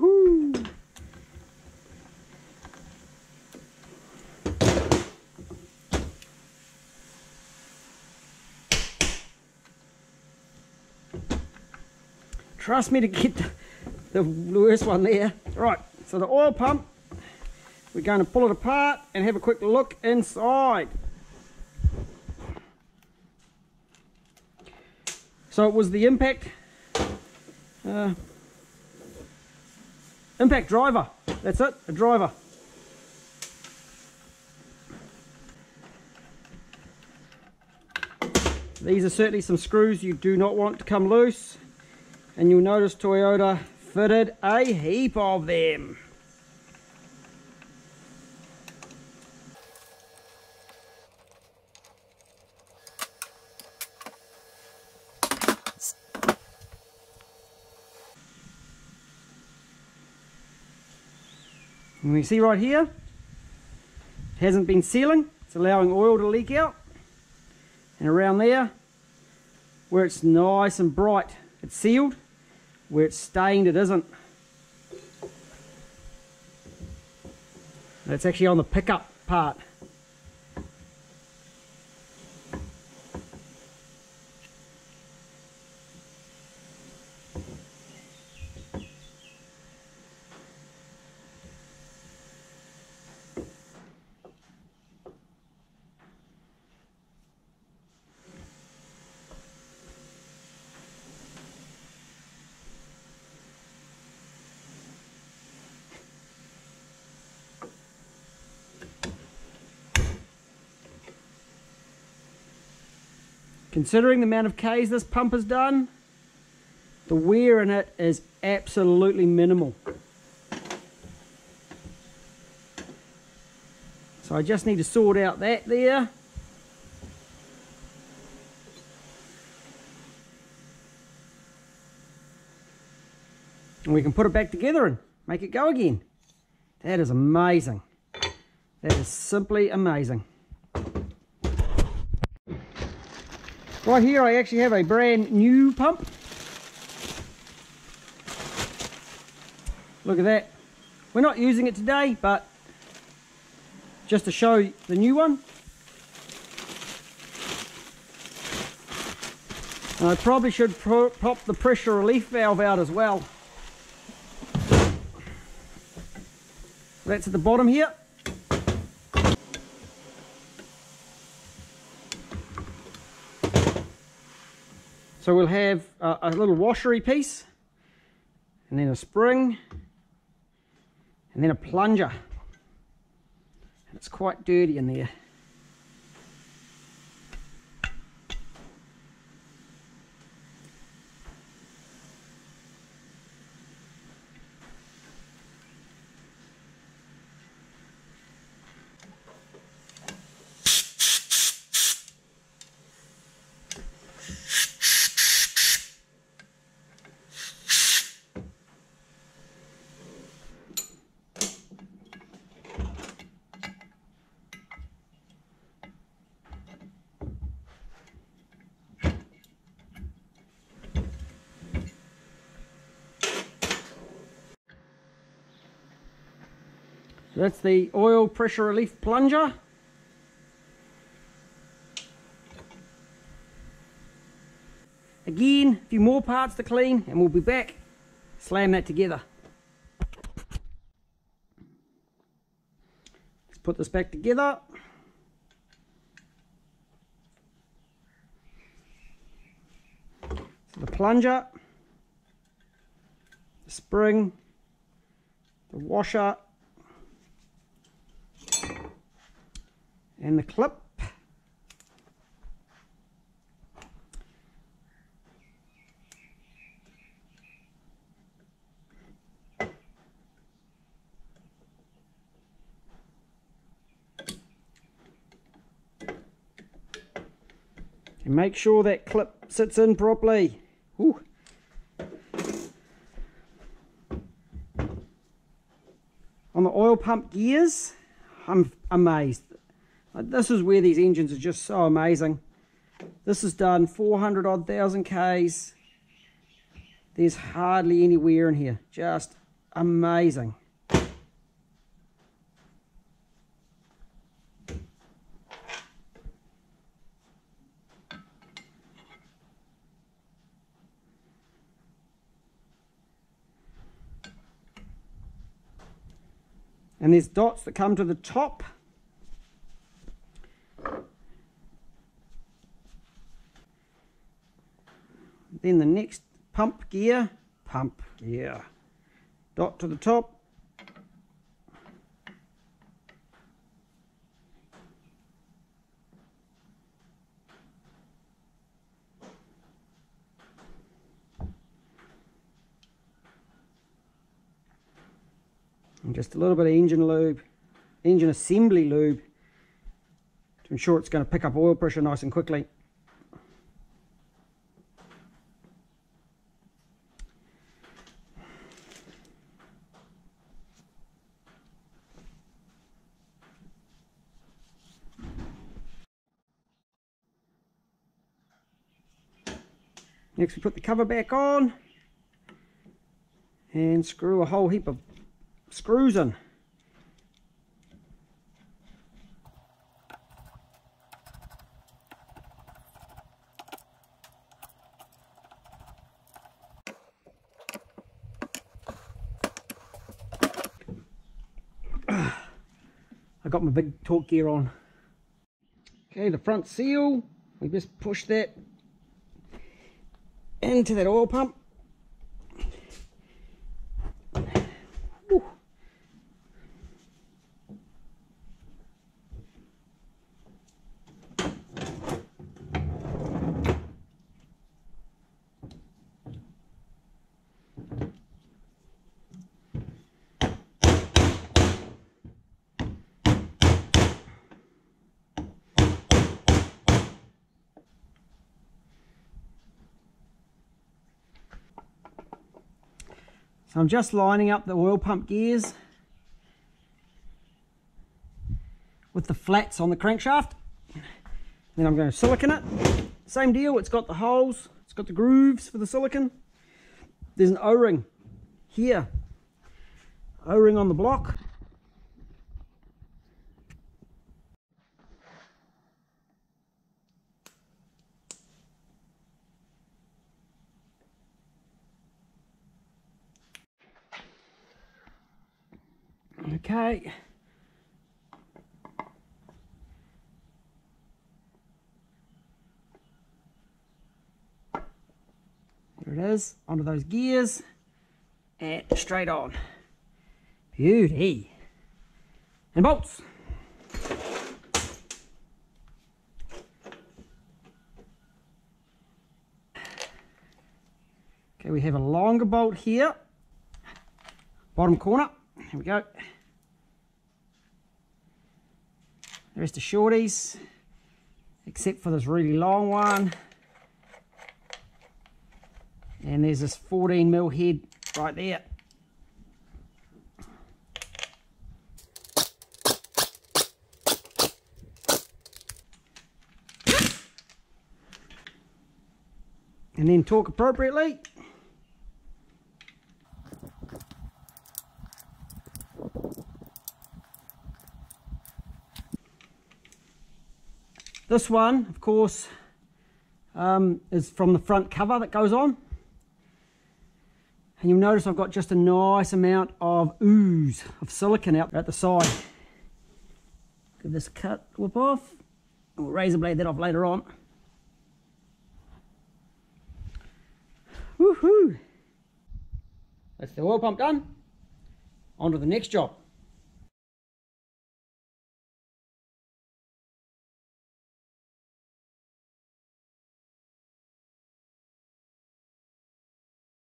Woohoo! Trust me to get the worst one there. Right, so the oil pump, we're going to pull it apart and have a quick look inside. So it was the impact driver. That's it, a driver. These are certainly some screws you do not want to come loose. And you'll notice Toyota fitted a heap of them. And we see right here, it hasn't been sealing. It's allowing oil to leak out. And around there, where it's nice and bright, it's sealed. Where it's stained, it isn't. That's actually on the pickup part. Considering the amount of Ks this pump has done, the wear in it is absolutely minimal. So I just need to sort out that there. And we can put it back together and make it go again. That is amazing. That is simply amazing. Right here I actually have a brand new pump. Look at that. We're not using it today, but just to show the new one. And I probably should pop the pressure relief valve out as well. That's at the bottom here. So we'll have a little washery piece, and then a spring, and then a plunger. And it's quite dirty in there. That's the oil pressure relief plunger. Again, a few more parts to clean and we'll be back. Slam that together. Let's put this back together. So the plunger, the spring, the washer, and the clip. And make sure that clip sits in properly. Ooh. On the oil pump gears, I'm amazed. This is where these engines are just so amazing. This has done 400 odd thousand Ks. There's hardly any wear in here. Just amazing. And there's dots that come to the top. Then the next pump gear, dot to the top. And just a little bit of engine lube, engine assembly lube, to ensure it's going to pick up oil pressure nice and quickly. Next we put the cover back on and screw a whole heap of screws in. I got my big torque gear on. Okay, the front seal, we just push that into that oil pump. Whew. So I'm just lining up the oil pump gears with the flats on the crankshaft. Then I'm going to silicone it. Same deal, it's got the holes, it's got the grooves for the silicone. There's an O-ring here, O-ring on the block. Okay. There it is, onto those gears and straight on. Beauty. And bolts. Okay, we have a longer bolt here, bottom corner. Here we go. The rest are shorties, except for this really long one. And there's this 14mm head right there. And then torque appropriately. This one, of course, is from the front cover that goes on. And you'll notice I've got just a nice amount of ooze of silicone out at the side. Give this a cut, whip off. We'll razor blade that off later on. Woohoo! That's the oil pump done. On to the next job.